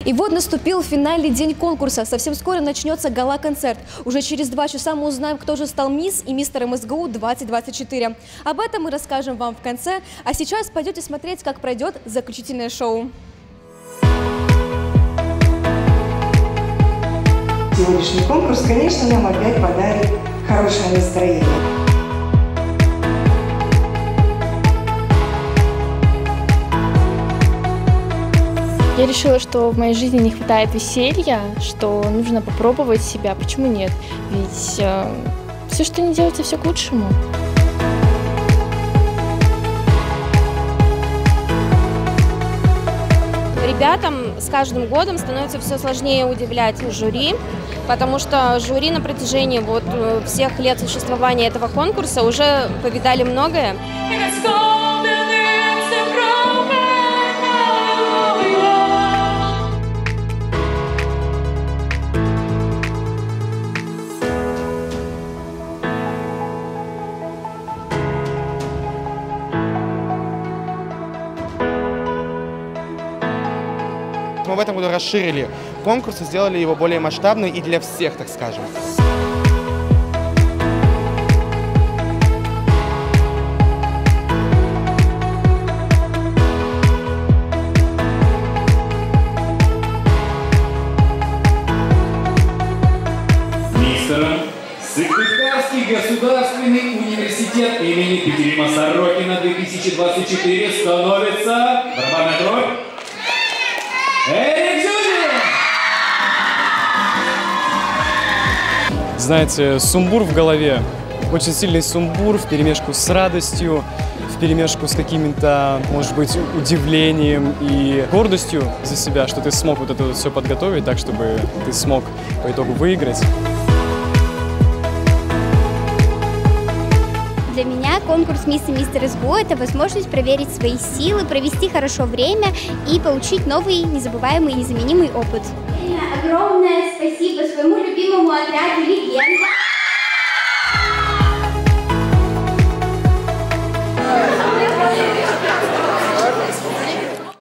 И вот наступил финальный день конкурса. Совсем скоро начнется гала-концерт. Уже через 2 часа мы узнаем, кто же стал мисс и мистером СГУ 2024. Об этом мы расскажем вам в конце. А сейчас пойдете смотреть, как пройдет заключительное шоу. Сегодняшний конкурс, конечно, нам опять подарит хорошее настроение. Я решила, что в моей жизни не хватает веселья, что нужно попробовать себя. Почему нет? Ведь все, что не делается, все к лучшему. Ребятам с каждым годом становится все сложнее удивлять жюри, потому что жюри на протяжении всех лет существования этого конкурса уже повидали многое. Мы в этом году расширили конкурс и сделали его более масштабным и для всех, так скажем. Мистером Сыктывкарский государственный университет имени Екатерины Сорокина 2024 становится барабанная дробь. Знаете, сумбур в голове, очень сильный сумбур вперемешку с радостью, вперемешку с каким-то, может быть, удивлением и гордостью за себя, что ты смог вот это вот все подготовить так, чтобы ты смог по итогу выиграть. Для меня конкурс «Мисс и мистер СГУ» – это возможность проверить свои силы, провести хорошо время и получить новый, незабываемый и незаменимый опыт. Огромное спасибо своему любимому отряду «Легенда».